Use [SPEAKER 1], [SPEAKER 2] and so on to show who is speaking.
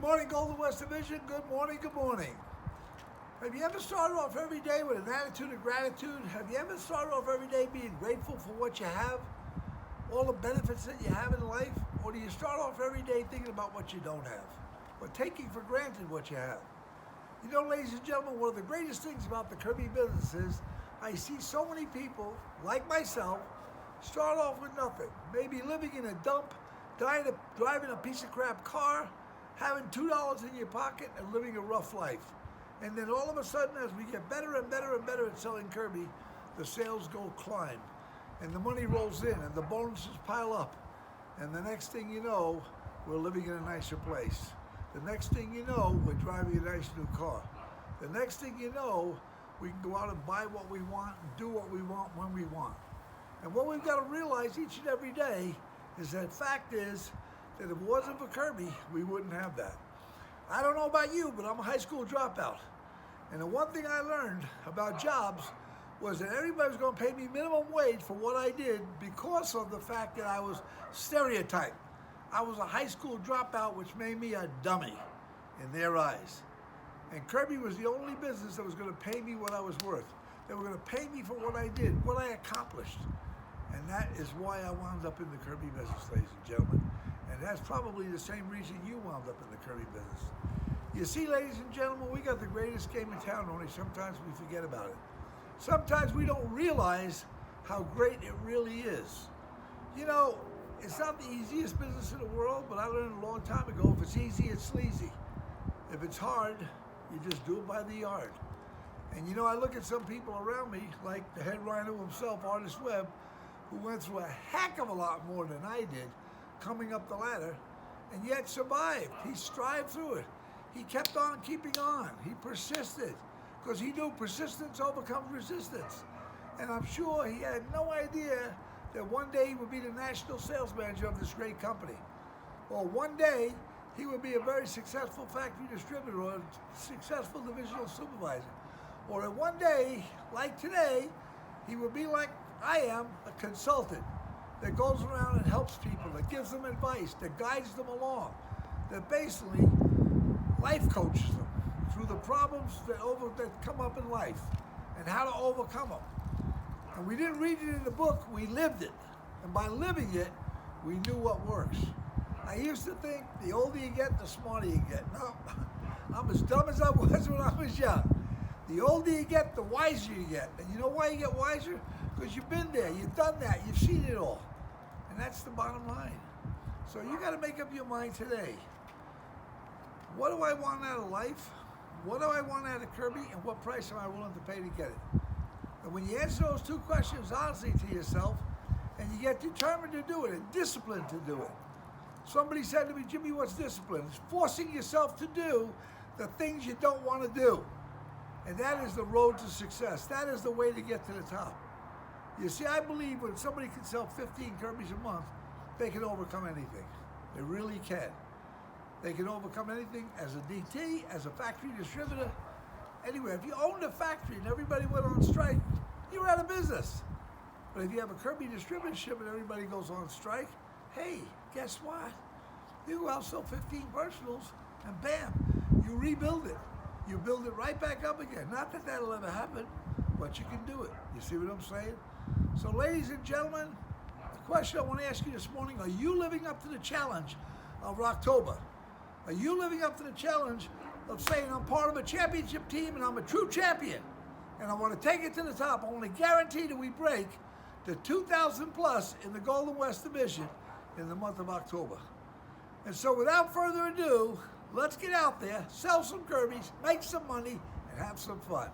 [SPEAKER 1] morning, Golden West Division. Good morning, good morning. Have you ever started off every day with an attitude of gratitude? Have you ever started off every day being grateful for what you have, all the benefits that you have in life? Or do you start off every day thinking about what you don't have, or taking for granted what you have? You know, ladies and gentlemen, one of the greatest things about the Kirby business is I see so many people, like myself, start off with nothing. Maybe living in a dump, driving a piece of crap car, having $2 in your pocket and living a rough life. And then all of a sudden, as we get better and better and better at selling Kirby, the sales go climb and the money rolls in and the bonuses pile up. And the next thing you know, we're living in a nicer place. The next thing you know, we're driving a nice new car. The next thing you know, we can go out and buy what we want and do what we want when we want. And what we've got to realize each and every day is that fact is that if it wasn't for Kirby, we wouldn't have that. I don't know about you, but I'm a high school dropout. And the one thing I learned about jobs was that everybody was going to pay me minimum wage for what I did because of the fact that I was stereotyped. I was a high school dropout, which made me a dummy in their eyes. And Kirby was the only business that was going to pay me what I was worth. They were going to pay me for what I did, what I accomplished. And that is why I wound up in the Kirby business, ladies and gentlemen. And that's probably the same reason you wound up in the Kirby business. You see, ladies and gentlemen, we got the greatest game in town, only sometimes we forget about it. Sometimes we don't realize how great it really is. You know, it's not the easiest business in the world, but I learned a long time ago, if it's easy, it's sleazy. If it's hard, you just do it by the yard. And you know, I look at some people around me, like the head rhino himself, Artist Webb, who went through a heck of a lot more than I did coming up the ladder, and yet survived. He strived through it. He kept on keeping on. He persisted, because he knew persistence overcomes resistance. And I'm sure he had no idea that one day he would be the national sales manager of this great company. Or one day he would be a very successful factory distributor or a successful divisional supervisor. Or that one day, like today, he would be like I am, a consultant that goes around and helps people, that gives them advice, that guides them along, that basically life coaches them through the problems that come up in life and how to overcome them. And we didn't read it in the book, we lived it. And by living it, we knew what works. I used to think the older you get, the smarter you get. No, I'm as dumb as I was when I was young. The older you get, the wiser you get. And you know why you get wiser? Because you've been there, you've done that, you've seen it all. And that's the bottom line. So you got to make up your mind today. What do I want out of life? What do I want out of Kirby? And what price am I willing to pay to get it? And when you answer those two questions honestly to yourself, and you get determined to do it and disciplined to do it. Somebody said to me, Jimmy, what's discipline? It's forcing yourself to do the things you don't want to do. And that is the road to success. That is the way to get to the top. You see, I believe when somebody can sell 15 Kirbys a month, they can overcome anything. They really can. They can overcome anything as a DT, as a factory distributor. Anyway, if you owned a factory and everybody went on strike, you're out of business. But if you have a Kirby distributorship and everybody goes on strike, hey, guess what? You go out, sell 15 personals, and bam, you rebuild it. You build it right back up again. Not that that'll ever happen, but you can do it. You see what I'm saying? So ladies and gentlemen, the question I want to ask you this morning, are you living up to the challenge of October? Are you living up to the challenge of saying I'm part of a championship team and I'm a true champion and I want to take it to the top? I want to guarantee that we break the 2,000 plus in the Golden West Division in the month of October. And so without further ado, let's get out there, sell some Kirbys, make some money, and have some fun.